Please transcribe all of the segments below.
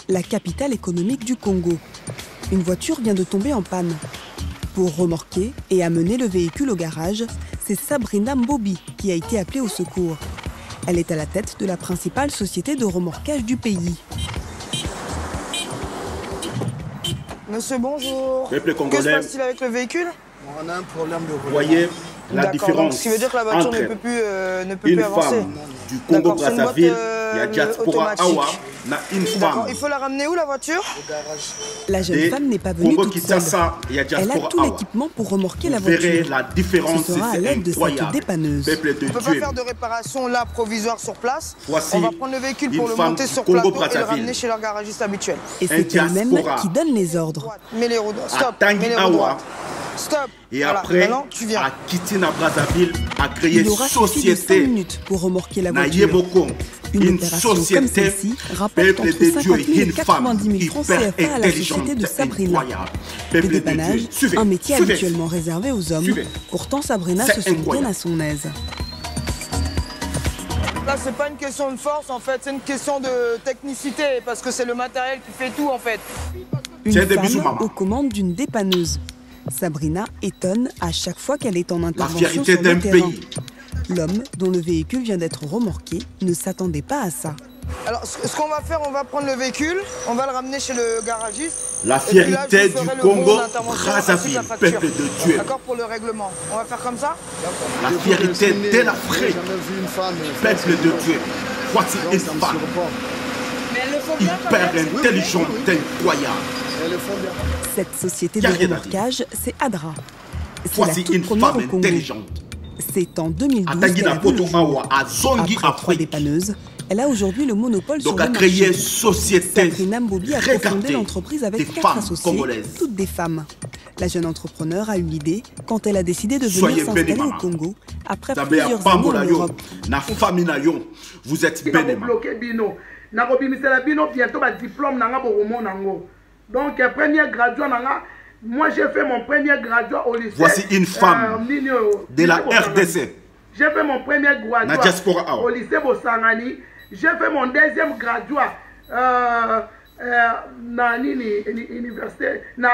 La capitale économique du Congo. Une voiture vient de tomber en panne. Pour remorquer et amener le véhicule au garage, c'est Sabrina Mbobi qui a été appelée au secours. Elle est à la tête de la principale société de remorquage du pays. Monsieur, bonjour. Peuple congolais. Que se passe-t-il avec le véhicule? On a un problème de Vous voyez la différence. Ce qui veut dire que la voiture ne peut plus avancer. Une femme du Congo Brazzaville, il y a diaspora Awa, une femme. Il faut la ramener où la voiture? La jeune femme n'est pas venue toute seule. Elle a tout Awa. l'équipement pour remorquer la Vous verrez voiture. la différence, Ce sera à l'aide de cette dépanneuse. Peuple de On ne peut pas faire de réparation là provisoire sur place. Voici on va prendre le véhicule pour le femme monter du sur Congo plateau et le Brazzaville. ramener chez leur garagiste habituel. Et c'est elle-même qui donne les ordres. Mets les roues droites. Stop. Tanguy Mets les roues Awa. droites. Stop. Et Voilà. après, Maintenant, tu viens. à Kitina Brazzaville, a créé Il une aura suffi de 5 société. minutes pour remorquer la voiture. Une Une opération comme société, celle-ci rapporte peuple entre de 50 Dieu 000 et et une 90 000 femme francs hyper CFA à la société de intelligente, Sabrina. incroyable. Le Peuple de dépannage, Dieu. Suivez, un métier suivez. habituellement réservé aux hommes. Suivez. Pourtant, Sabrina C'est se sent bien incroyable. à son aise. Là, c'est pas une question de force, en fait, c'est une question de technicité, parce que c'est le matériel qui fait tout, en fait. Une Tiens des bisous, femme maman. aux commandes d'une dépanneuse. Sabrina étonne à chaque fois qu'elle est en La intervention fierté sur le d'un terrain. pays. L'homme, dont le véhicule vient d'être remorqué, ne s'attendait pas à ça. Alors, ce qu'on va faire, on va prendre le véhicule, on va le ramener chez le garagiste. La et puis là, je fierté vous ferai du le bon Congo d'intervention Brazzaville, ainsi que la facture. peuple de Dieu. D'accord, pour le règlement. On va faire comme ça? La fierté de l'Afrique, peuple de Dieu. Voici une femme Mais elle le faut bien quand hyper même. intelligente, incroyable. Cette société Y a de rien à dire. remorquage, c'est Adra. C'est la Voici toute une première femme au Congo. intelligente. C'est en 2012 À qu'elle Tanguy a vu le jour. Awa, à Zongi, Après 3 Afrique. dépanneuses, elle a aujourd'hui le monopole sur Donc, le a créé marché. société. Sabrina Mbobi a cofondé Regardez, l'entreprise avec des 4 femmes associés, congolaises. toutes des femmes. La jeune entrepreneur a eu l'idée quand elle a décidé de Soyez venir s'installer bénis, au maman. Congo après Vous avez plusieurs années en Europe. na famille na yo, vous êtes bénis. bloqué bino na kobimisela bino bientôt ba diplôme nanga bokomo nango. Donc premier graduat nanga, moi j'ai fait mon premier graduat au lycée. Voici une femme de la RDC. J'ai fait mon premier Na graduat diaspora Awa. au lycée Bosangani. J'ai fait mon deuxième graduat na nini université na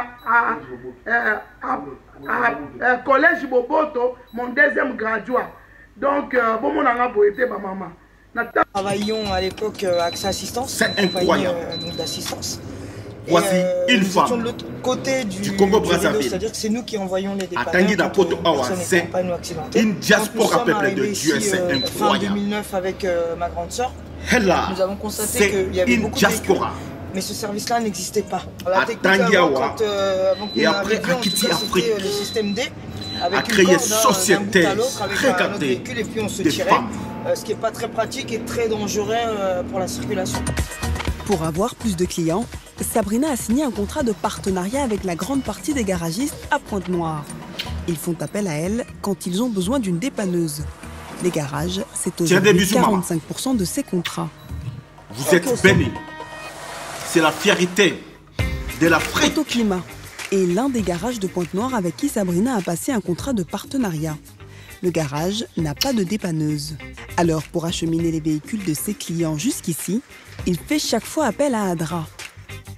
collège Boboto, mon deuxième graduat. Donc bon mon nanga boete ba maman. Nous travaillions à l'époque Accès Assistance. C'est une compagnie, incroyable. donc d'assistance. Voici une nous étions femme de l'autre côté du Congo vélo, Brazzaville. c'est-à-dire que c'est nous qui envoyons les À dépanneurs Tanguy quand Poto Awa, personne c'est n'est panne ou accidentée. une diaspora, Quand nous sommes peuple de arrivés Dieu, ici, c'est Fin incroyable. 2009 avec ma grande sœur, Hella, nous avons constaté c'est qu'il y avait une beaucoup de véhicules, diaspora. mais ce service-là n'existait pas. À Tanguy Awa, avant que et nous après, arrivions, à en tout Kiti cas, Afrique, c'était le système D, avec a une créé corde, société, d'un bout à l'autre avec un autre regardez, véhicule, et puis on se des tirait, femmes. ce qui n'est pas très pratique et très dangereux pour la circulation. Pour avoir plus de clients, Sabrina a signé un contrat de partenariat avec la grande partie des garagistes à Pointe-Noire. Ils font appel à elle quand ils ont besoin d'une dépanneuse. Les garages, c'est Tiens des aujourd'hui bisous, maman. 45% de ces contrats. Vous êtes bénis. C'est la fierté de l'Afrique. Autoclimat est l'un des garages de Pointe-Noire avec qui Sabrina a passé un contrat de partenariat. Le garage n'a pas de dépanneuse. Alors, pour acheminer les véhicules de ses clients jusqu'ici, il fait chaque fois appel à Adra.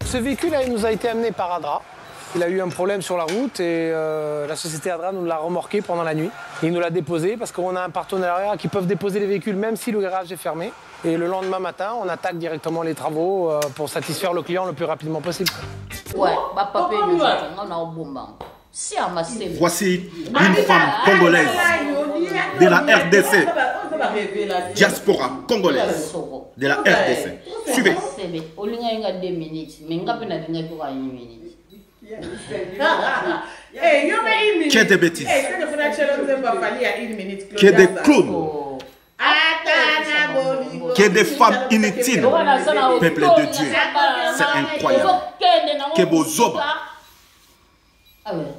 Ce véhicule il nous a été amené par Adra. Il a eu un problème sur la route et la société Adra nous l'a remorqué pendant la nuit. Il nous l'a déposé parce qu'on a un partenariat qui peuvent déposer les véhicules même si le garage est fermé. Et le lendemain matin, on attaque directement les travaux pour satisfaire le client le plus rapidement possible. Voici une femme congolaise de la RDC. Diaspora congolaise de la RDC. Suivez. Qui est des bêtises. Qui est des clowns. Qui est des femmes inutiles. Peuple de Dieu. C'est incroyable. Qui est beau zoba.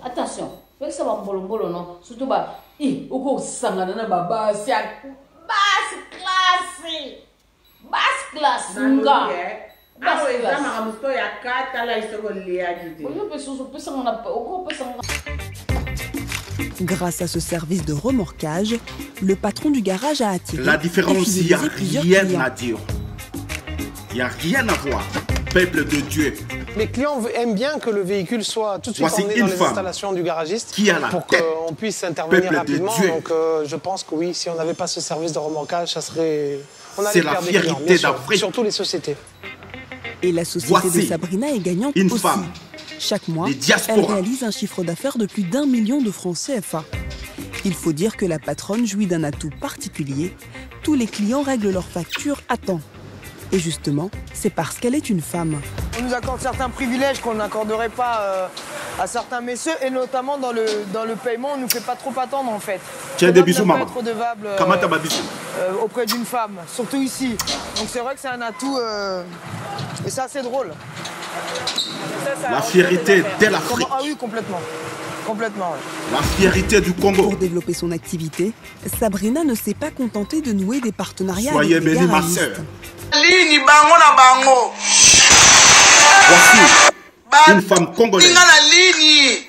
Attention, avec ça va bolongolo non, surtout bah, oko sangana na baba c'est basse classe, nga. Grâce à ce service de remorquage, le patron du garage a attiré La différence, et il n'y a fidélisé plusieurs rien clients. à dire. Il n'y a rien à voir. peuple de Dieu. Les clients aiment bien que le véhicule soit tout de suite Voici emmené dans une les femme installations du garagiste qui a la pour tête, qu'on puisse intervenir peuple de rapidement. Dieu. Donc je pense que oui, si on n'avait pas ce service de remorquage, ça serait... On allait C'est la perdre des clients, fierté bien sûr, d'Afrique. surtout les sociétés. Et la société Voici de Sabrina est gagnante une aussi. femme Chaque mois, des diasporas. elle réalise un chiffre d'affaires de plus d'1 million de francs CFA. Il faut dire que la patronne jouit d'un atout particulier. Tous les clients règlent leurs factures à temps. Et justement, c'est parce qu'elle est une femme. On nous accorde certains privilèges qu'on n'accorderait pas à certains messieurs, et notamment dans le paiement, on ne nous fait pas trop attendre en fait. Tiens, des bisous, maman. Être redevable Kamata Babisou. auprès d'une femme, surtout ici. Donc c'est vrai que c'est un atout, et c'est assez drôle. La fierté de l'Afrique. Ah oui, complètement. Complètement, ouais. La fierté du Congo. Pour développer son activité, Sabrina ne s'est pas contentée de nouer des partenariats Soyez avec des bénis, ma garagistes. sœur. Lini bango na bango. Voici une femme congolaise. Tinga na lini.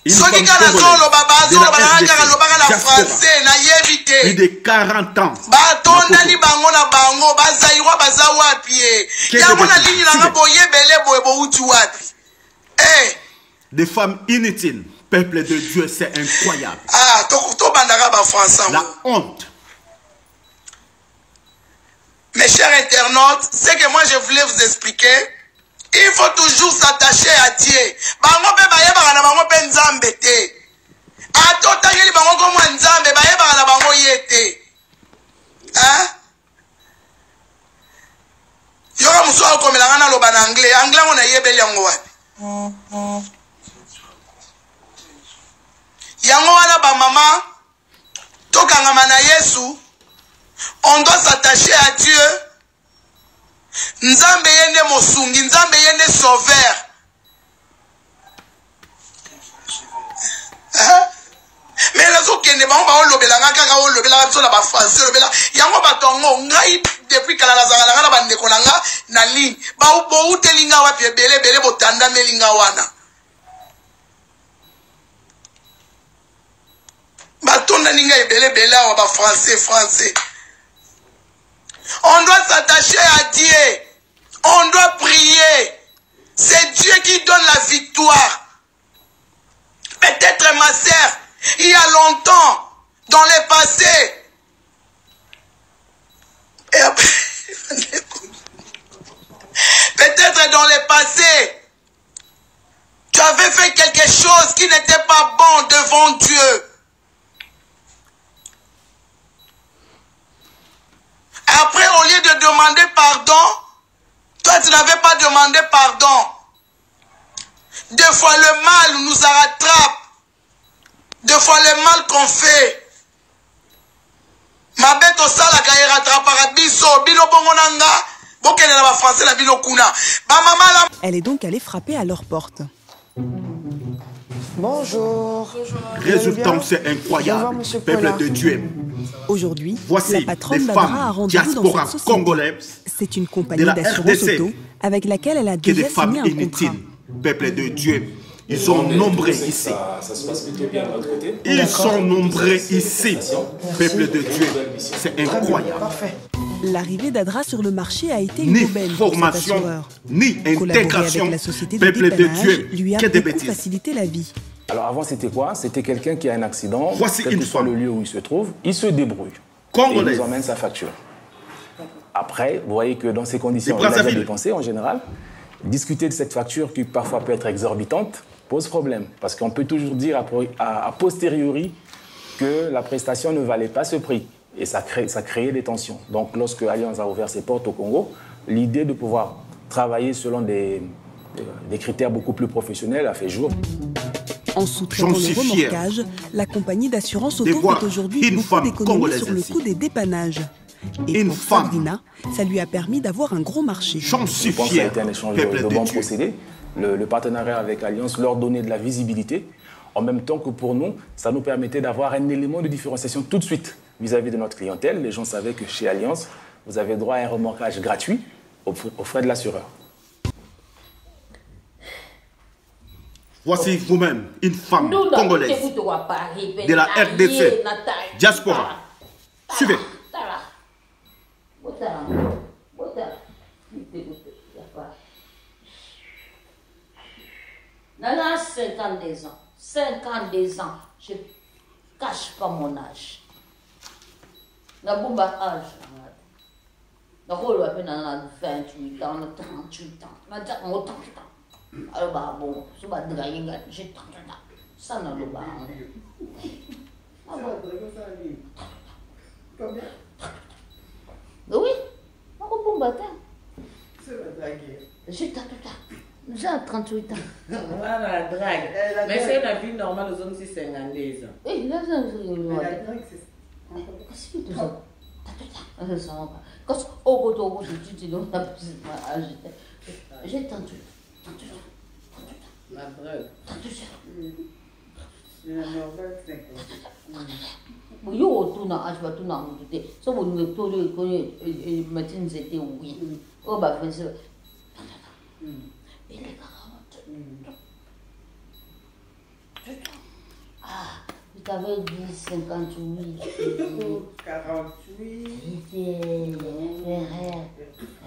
Une Soki femme kala congolaise zolo baba de zolo la bana RDC, kaka lobaka na diaspora. français na yebite. Plus de 40 ans. Batondani bango na bango bazairwa baza wapi e. Yango na lini nanga boyebele boye bouti wapi. Eh. Des femmes inutiles. Peuple de Dieu, c'est incroyable. Ah, to bandaka ba français. La honte. Mes chers internautes, ce que moi je voulais vous expliquer, il faut toujours s'attacher à Dieu. Bango pe baye bana bango pe nzambe te. Ato tangeli bango ko mwa nzambe baye bana bango yete. Hein? Yoka muso akomela ngana loba na anglais, anglais ngona yebeli yango wapi? Yango wana ba mama tokangama na Yesu. On doit s'attacher à Dieu. Nzambe yende mosungi, Nzambe yende sauveur. Mais les autres qui ne vont pas lobela ngaka o lobela biso na ba français lobela yango batongo ngai depuis kala la zanga na ba ndeko nanga na ligne ba bo utelinga wapi bele botanda melinga wana. Batonda ninga bele wa ba français. On doit s'attacher à Dieu. On doit prier. C'est Dieu qui donne la victoire. Peut-être ma sœur, il y a longtemps, dans le passé. Et après, peut-être dans le passé, tu avais fait quelque chose qui n'était pas bon devant Dieu. Après, au lieu de demander pardon, toi tu n'avais pas demandé pardon. Des fois le mal nous rattrape. Des fois le mal qu'on fait. Ma bête au sala ka rattrapera biso bino bongonanga. Bokene na ba français na bino kuna. Ba mama la. Elle est donc allée frapper à leur porte. Bonjour. Résultat, c'est incroyable. Peuple de Dieu. Aujourd'hui, Voici la des patronne d'Adra a femmes rendez-vous dans diaspora cette société. congolaises C'est une de compagnie la d'assurance RDC auto avec laquelle elle a que des déjà femmes signé un contrat. inutiles. Peuple de Dieu. Ils sont nombreux ici. Ça se passe plutôt bien de notre côté. Ils sont nombreux ici. Peuple de Dieu. C'est incroyable. Parfait. L'arrivée d'Adra sur le marché a été une Ni aubaine pour cet formation, assureur. ni Collaborer intégration. avec la société de Peuple de dépannage Dieu. lui a Que des beaucoup bêtises. facilité la vie. Alors avant c'était quoi? C'était quelqu'un qui a un accident, Voici quel une que soit femme. le lieu où il se trouve, il se débrouille. Et Congolaise. il nous emmène sa facture. Après, vous voyez que dans ces conditions, Des il a déjà Brazzaville. dépensé en général. Discuter de cette facture qui parfois peut être exorbitante pose problème. Parce qu'on peut toujours dire a posteriori que la prestation ne valait pas ce prix. Et ça créait des tensions. Donc lorsque Allianz a ouvert ses portes au Congo, l'idée de pouvoir travailler selon des critères beaucoup plus professionnels a fait jour. En sous-traitant J'en le suis fier remorquage, la compagnie d'assurance de auto voir fait aujourd'hui une beaucoup femme d'économies congolaise sur le ici. coût des dépannages. Et Une pour femme. Sabrina, ça lui a permis d'avoir un gros marché. J'en suis Je pense que ça a fier. été un échange Peuple de de bons Dieu. procédés. Le partenariat avec Allianz leur donnait de la visibilité, en même temps que pour nous, ça nous permettait d'avoir un élément de différenciation tout de suite vis-à-vis de notre clientèle. Les gens savaient que chez Allianz, vous avez droit à un remorquage gratuit aux frais de l'assureur. Voici vous-même une femme congolaise de la RDC, diaspora. Suivez. Botala. Nana, 52 ans. 52 ans. Je cache pas mon âge. Na bomba âge. Na rôle à peine à 28 ans, 38 ans. Na déjà 30 ans. Alors bah bon, c'est pas de gagner, j'ai 30 ans. Ça n'a le bas. Ah bon? Combien? Oui, na bomba ta. C'est la drague. J'ai 30 ans. J'ai 38 ans. Voilà la drague. Mais c'est la vie normale aux hommes, c'est 52 ans. Eh, là, La drague, c'est... qu'est-ce que tu as? Ça va pas. Quand au retour, tu dis non, j'ai 38 ans. La drague. 38 ans. La normale, 50. Yo, tu n'as pas tout n'a pas tout. Ça vous nous tournez et matin c'était oui. Oh bah fait ça. Et les 40. Ah, tu t'avais dit 58. 48.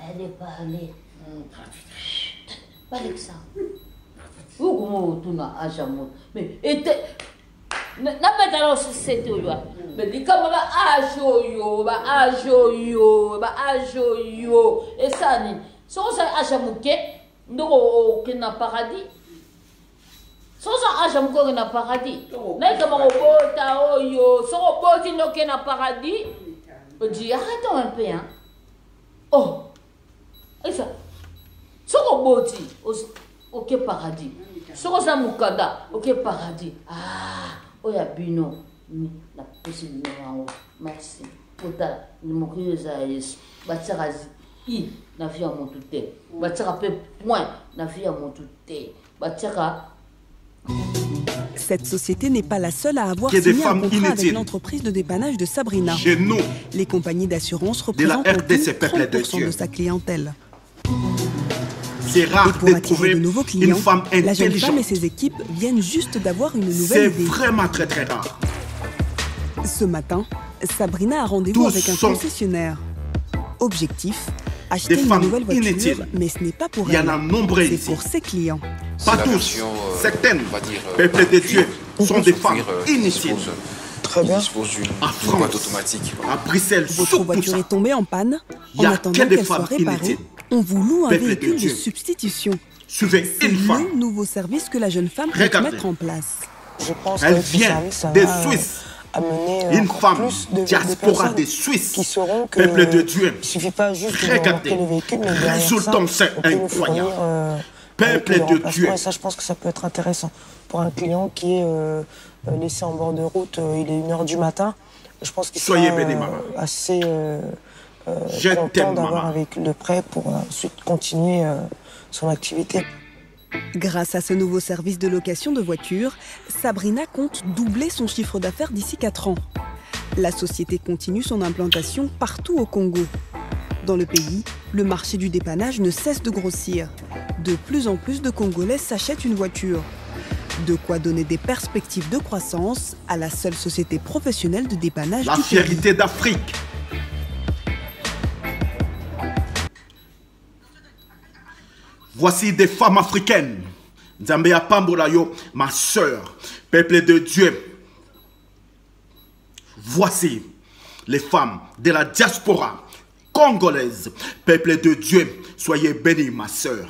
Elle est parlée. Pas avec ça. Où comment tu n'as pas jamais. Mais était. N'a pas alors c'était là. Mais dis comme ajoyo. Et ça ni. So ça ajamuke. Ndoko kena paradis. So ça ajamuke na paradis. Na kama obota oyo. So oboti no kena paradis. On dit arrêtons un peu hein. Oh. Et ça. So oboti OK paradis. So ça mukada OK paradis. Ah. Oya bino ni la possibilité merci pota ni mokiza Yesu batsakazi I na vie à mon tout batsaka pe point na vie à mon tout batsaka. Cette société n'est pas la seule à avoir signé un contrat avec l'entreprise de dépannage de Sabrina. Chez nous, les compagnies d'assurance représentent 30% de sa clientèle. C'est rare de trouver de nouveaux clients, une femme intelligente. La jeune femme et ses équipes viennent juste d'avoir une nouvelle idée. C'est vraiment très très rare. Ce matin, Sabrina a rendez-vous avec un concessionnaire. Objectif, acheter une nouvelle voiture, inutiles. Mais ce n'est pas pour elle. Il y en a nombreux c'est ici. pour ses clients. Pas tous, certaines, peuple de Dieu, sont des femmes inutiles. Très bien. En France, automatique. à Bruxelles, Votre voiture est tombée en panne. En attendant qu'elle soit réparée, on vous loue un véhicule de substitution. Suivez une femme. Le nouveau service que la jeune femme peut mettre en place. Je pense Elle que vient des Suisses. Une femme diaspora des Suisses, qui sauront que peuple de Dieu. Il ne suffit pas juste de Regardez, remorquer le véhicule, mais derrière résultat, ça, c'est incroyable. Peuple de Dieu. Et ça, je pense que ça peut être intéressant pour un client qui est laissé en bord de route. Il est 1h du matin. Je pense qu'il sera assez content d'avoir un véhicule de prêt pour ensuite continuer son activité. Grâce à ce nouveau service de location de voitures, Sabrina compte doubler son chiffre d'affaires d'ici 4 ans. La société continue son implantation partout au Congo. Dans le pays, le marché du dépannage ne cesse de grossir. De plus en plus de Congolais s'achètent une voiture. De quoi donner des perspectives de croissance à la seule société professionnelle de dépannage La du pays. fierté d'Afrique. Voici des femmes africaines. Zambia Pambolayo, ma sœur, peuple de Dieu. Voici les femmes de la diaspora congolaise, peuple de Dieu. Soyez bénis, ma sœur.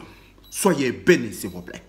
Soyez bénis, s'il vous plaît.